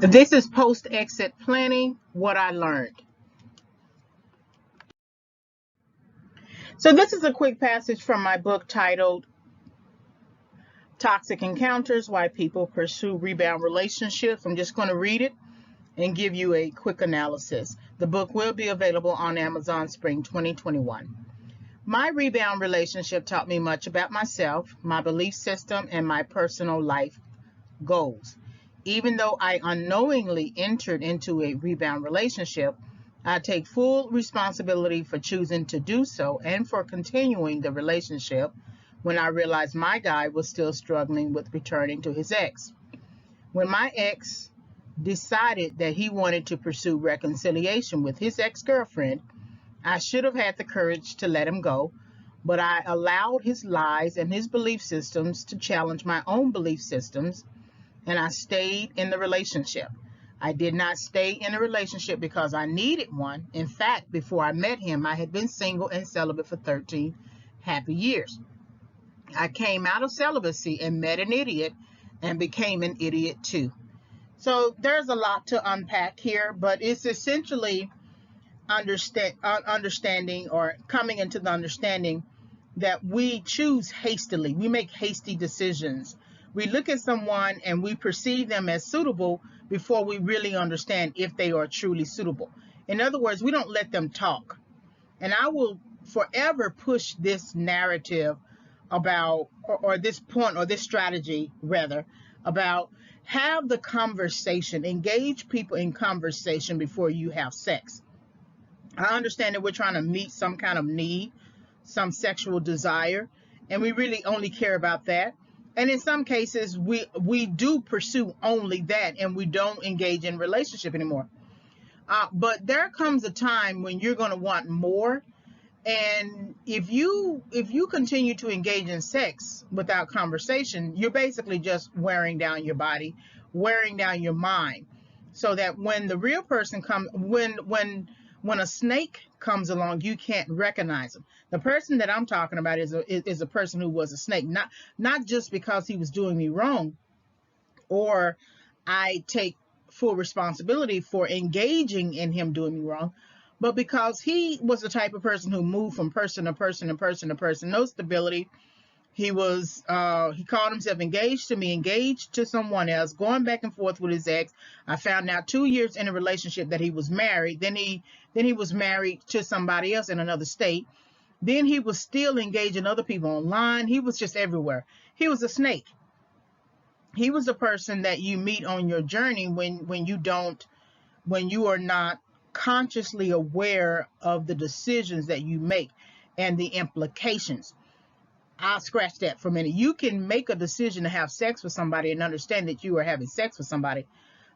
This is post-exit planning, what I learned. So this is a quick passage from my book titled Toxic Encounters, Why People Pursue Rebound Relationships. I'm just going to read it and give you a quick analysis. The book will be available on Amazon Spring 2021. My rebound relationship taught me much about myself, my belief system, and my personal life goals. Even though I unknowingly entered into a rebound relationship, I take full responsibility for choosing to do so and for continuing the relationship when I realized my guy was still struggling with returning to his ex. When my ex decided that he wanted to pursue reconciliation with his ex-girlfriend, I should have had the courage to let him go, but I allowed his lies and his belief systems to challenge my own belief systems, and I stayed in the relationship. I did not stay in a relationship because I needed one. In fact, before I met him, I had been single and celibate for 13 happy years. I came out of celibacy and met an idiot and became an idiot too. So there's a lot to unpack here, but it's essentially understanding or coming into the understanding that we choose hastily. We make hasty decisions. We look at someone and we perceive them as suitable before we really understand if they are truly suitable. In other words, we don't let them talk. And I will forever push this narrative about, or this point, or this strategy rather, about have the conversation, engage people in conversation before you have sex. I understand that we're trying to meet some kind of need, some sexual desire, and we really only care about that. And in some cases, we do pursue only that, and we don't engage in relationship anymore. But there comes a time when you're going to want more, and if you continue to engage in sex without conversation, you're basically just wearing down your body, wearing down your mind, so that when the real person comes, when a snake comes along, you can't recognize him. The person that I'm talking about is a person who was a snake, not just because he was doing me wrong, or I take full responsibility for engaging in him doing me wrong, but because he was the type of person who moved from person to person to person to person, no stability. He called himself engaged to me, engaged to someone else, going back and forth with his ex. I found out 2 years in a relationship that he was married. Then he was married to somebody else in another state. Then he was still engaging other people online. He was just everywhere. He was a snake. He was a person that you meet on your journey when you are not consciously aware of the decisions that you make and the implications. I'll scratch that for a minute. You can make a decision to have sex with somebody and understand that you are having sex with somebody,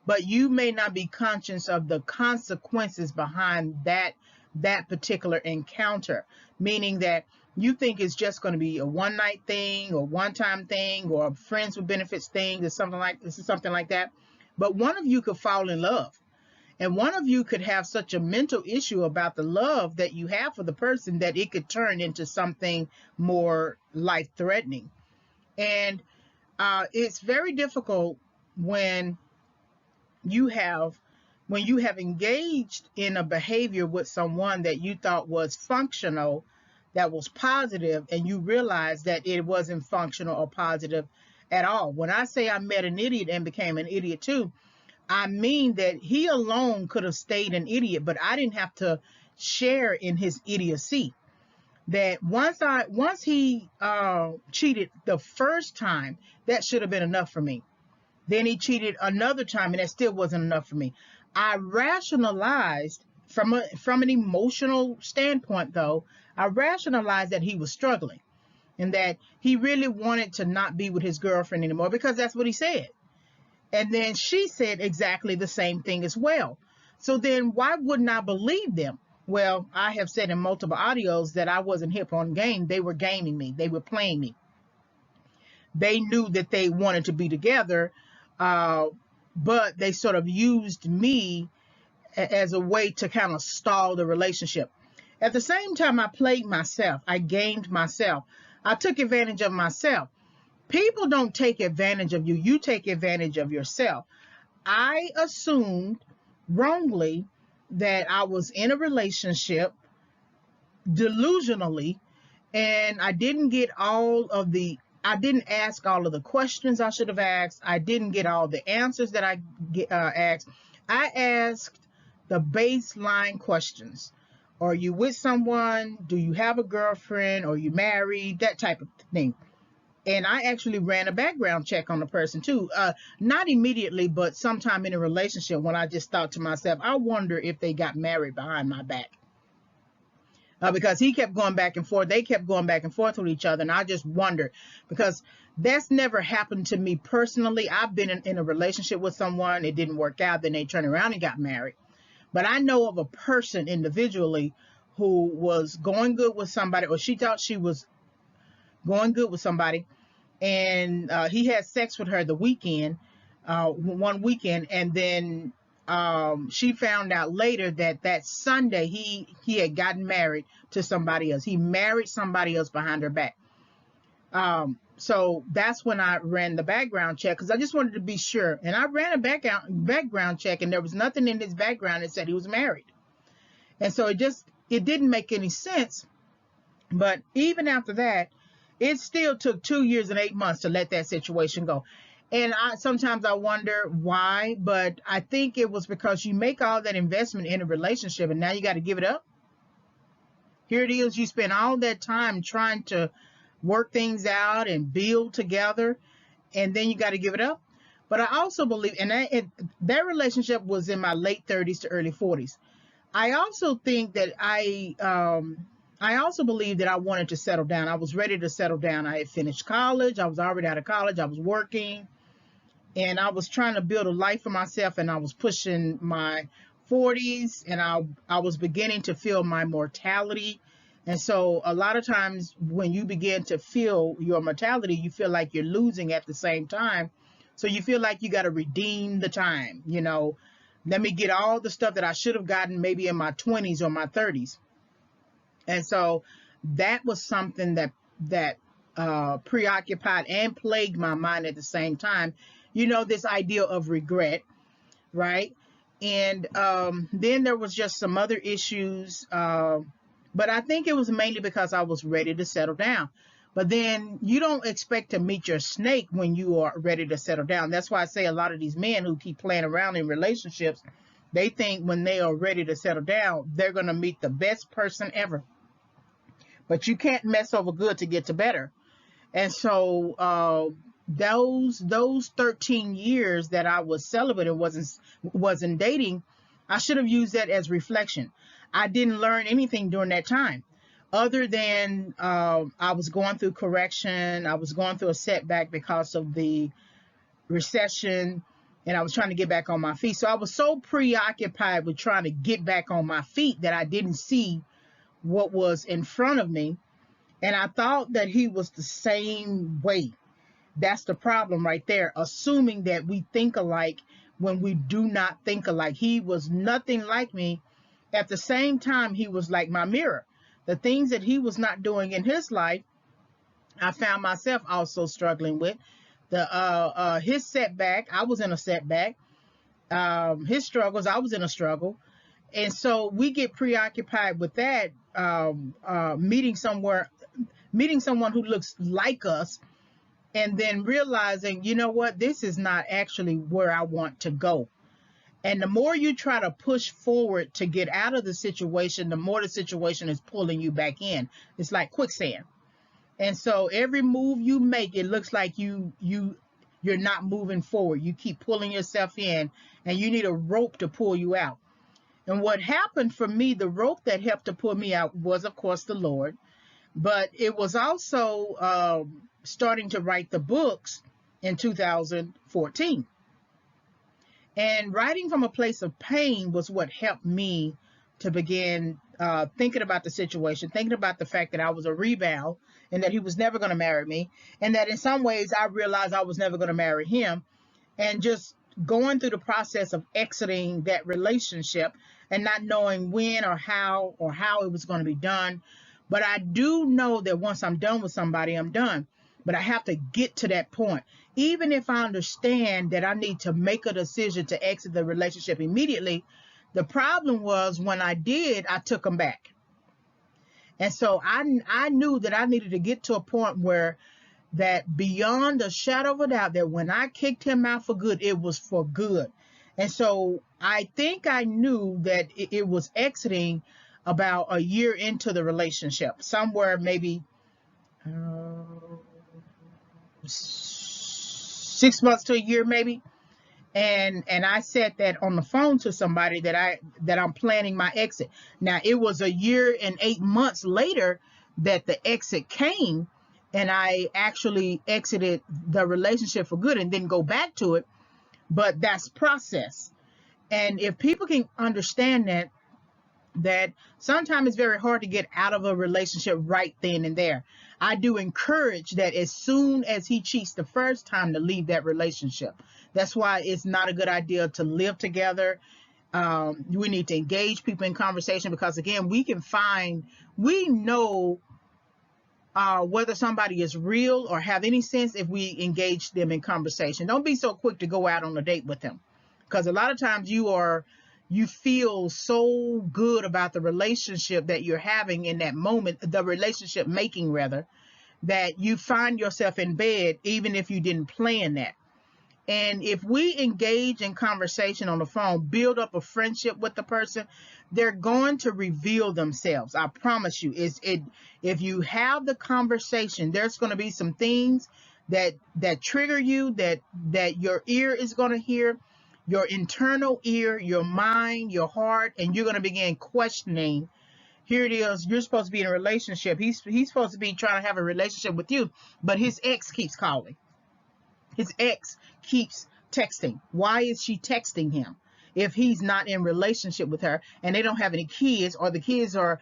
but you may not be conscious of the consequences behind that particular encounter, meaning that you think it's just going to be a one night thing or one time thing or a friends with benefits thing or something like that. But one of you could fall in love. And one of you could have such a mental issue about the love that you have for the person that it could turn into something more life-threatening. And it's very difficult when you have engaged in a behavior with someone that you thought was functional, that was positive, and you realize that it wasn't functional or positive at all. When I say I met an idiot and became an idiot too, I mean that he alone could have stayed an idiot, but I didn't have to share in his idiocy. That once he cheated the first time, that should have been enough for me. Then he cheated another time, and that still wasn't enough for me. I rationalized from an emotional standpoint, though. I rationalized that he was struggling, and that he really wanted to not be with his girlfriend anymore because that's what he said. And then she said exactly the same thing as well. So then why wouldn't I believe them? Well, I have said in multiple audios that I wasn't hip on game. They were gaming me. They were playing me. They knew that they wanted to be together, but they sort of used me as a way to kind of stall the relationship. At the same time, I played myself. I gamed myself. I took advantage of myself. People don't take advantage of you. You take advantage of yourself. I assumed wrongly that I was in a relationship delusionally, and I didn't ask all of the questions I should have asked. I didn't get all the answers that I asked. I asked the baseline questions. Are you with someone? Do you have a girlfriend? Are you married? That type of thing. And I actually ran a background check on the person too. Not immediately, but sometime in a relationship, when I just thought to myself, I wonder if they got married behind my back. Because he kept going back and forth. They kept going back and forth with each other. And I just wondered, because that's never happened to me personally. I've been in a relationship with someone. It didn't work out. Then they turned around and got married. But I know of a person individually who was going good with somebody, or she thought she was going good with somebody. And he had sex with her the weekend, one weekend. And then she found out later that Sunday he had gotten married to somebody else. He married somebody else behind her back. So that's when I ran the background check, because I just wanted to be sure. And I ran a background check, and there was nothing in his background that said he was married. And so it didn't make any sense. But even after that, it still took 2 years and 8 months to let that situation go. And sometimes I wonder why, but I think it was because you make all that investment in a relationship and now you got to give it up. Here it is, you spend all that time trying to work things out and build together, and then you got to give it up. But I also believe, and that relationship was in my late 30s to early 40s. I also think that I also believe that I wanted to settle down. I was ready to settle down. I had finished college. I was already out of college. I was working, and I was trying to build a life for myself, and I was pushing my 40s, and I was beginning to feel my mortality. And so a lot of times when you begin to feel your mortality, you feel like you're losing at the same time. So you feel like you got to redeem the time, let me get all the stuff that I should have gotten maybe in my 20s or my 30s. And so that was something that preoccupied and plagued my mind at the same time. This idea of regret, right? And then there was just some other issues, but I think it was mainly because I was ready to settle down. But then you don't expect to meet your snake when you are ready to settle down. That's why I say a lot of these men who keep playing around in relationships, they think when they are ready to settle down, they're going to meet the best person ever. But you can't mess over good to get to better. And so those 13 years that I was celibate and wasn't dating, I should have used that as reflection. I didn't learn anything during that time, other than I was going through correction. I was going through a setback because of the recession, and I was trying to get back on my feet. So I was so preoccupied with trying to get back on my feet that I didn't see what was in front of me. And I thought that he was the same way. That's the problem right there, assuming that we think alike when we do not think alike. He was nothing like me. At the same time, he was like my mirror. The things that he was not doing in his life, I found myself also struggling with. His setback, I was in a setback. His struggles, I was in a struggle. And so we get preoccupied with that, meeting someone who looks like us, and then realizing, you know what, this is not actually where I want to go. And the more you try to push forward to get out of the situation, the more the situation is pulling you back in. It's like quicksand. And so every move you make, it looks like you're not moving forward. You keep pulling yourself in, and you need a rope to pull you out. And what happened for me, the rope that helped to pull me out was, of course, the Lord. But it was also starting to write the books in 2014. And writing from a place of pain was what helped me to begin thinking about the situation, thinking about the fact that I was a rebound and that he was never going to marry me. And that in some ways I realized I was never going to marry him. And just going through the process of exiting that relationship and not knowing when or how it was going to be done. But I do know that once I'm done with somebody, I'm done. But I have to get to that point. even if I understand that I need to make a decision to exit the relationship immediately, the problem was when I did, I took them back. And so I knew that I needed to get to a point where that beyond a shadow of a doubt that when I kicked him out for good, it was for good. And so I think I knew that it was exiting about a year into the relationship, somewhere maybe 6 months to a year maybe. And I said that on the phone to somebody that I'm planning my exit. Now it was a year and 8 months later that the exit came, and I actually exited the relationship for good and didn't go back to it. But that's process. And if people can understand that sometimes it's very hard to get out of a relationship right then and there, I do encourage that as soon as he cheats the first time, to leave that relationship. That's why it's not a good idea to live together. We need to engage people in conversation, because again, we know whether somebody is real or have any sense if we engage them in conversation. Don't be so quick to go out on a date with them, because a lot of times you feel so good about the relationship that you're having in that moment, the relationship making rather, that you find yourself in bed even if you didn't plan that. And if we engage in conversation on the phone, build up a friendship with the person, they're going to reveal themselves. I promise you. If you have the conversation, there's going to be some things that trigger you, that your ear is going to hear, your internal ear, your mind, your heart, and you're going to begin questioning. Here it is. You're supposed to be in a relationship. He's supposed to be trying to have a relationship with you, but his ex keeps calling. His ex keeps texting. Why is she texting him if he's not in relationship with her and they don't have any kids, or the kids are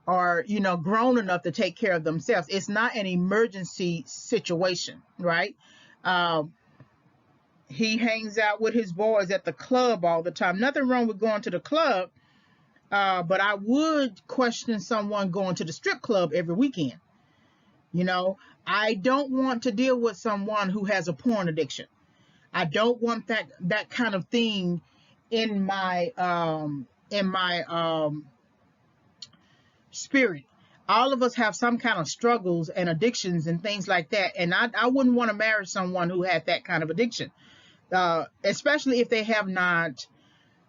grown enough to take care of themselves? It's not an emergency situation, right? He hangs out with his boys at the club all the time. Nothing wrong with going to the club, but I would question someone going to the strip club every weekend. I don't want to deal with someone who has a porn addiction. I don't want that kind of thing in my spirit. All of us have some kind of struggles and addictions and things like that, and I wouldn't want to marry someone who had that kind of addiction, especially if they have not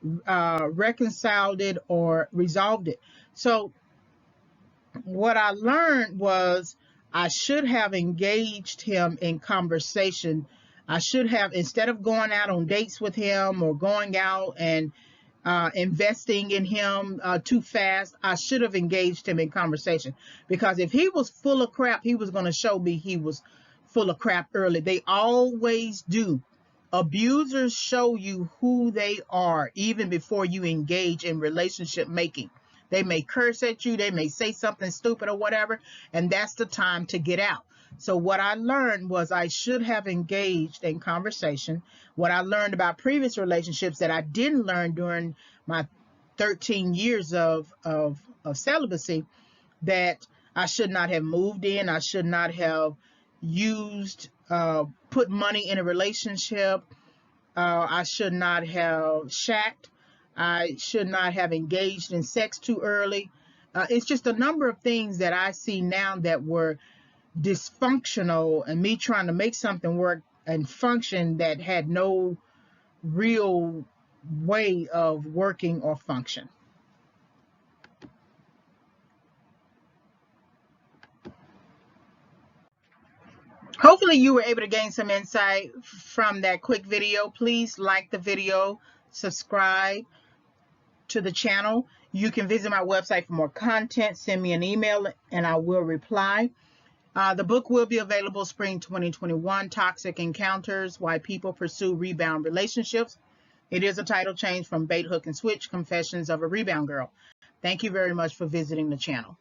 reconciled it or resolved it. So what I learned was I should have engaged him in conversation. I should have, instead of going out on dates with him or going out and investing in him too fast, I should have engaged him in conversation. Because if he was full of crap, he was going to show me he was full of crap early. They always do. Abusers show you who they are even before you engage in relationship making. They may curse at you, they may say something stupid or whatever, and that's the time to get out. So what I learned was I should have engaged in conversation. What I learned about previous relationships that I didn't learn during my 13 years of celibacy, that I should not have moved in, I should not have put money in a relationship, I should not have shacked, I should not have engaged in sex too early. It's just a number of things that I see now that were dysfunctional, and me trying to make something work and function that had no real way of working or function. Hopefully you were able to gain some insight from that quick video. Please like the video, subscribe to the channel. You can visit my website for more content. Send me an email and I will reply. The book will be available spring 2021, Toxic Encounters, Why People Pursue Rebound Relationships. It is a title change from Bait, Hook, and Switch, Confessions of a Rebound Girl. Thank you very much for visiting the channel.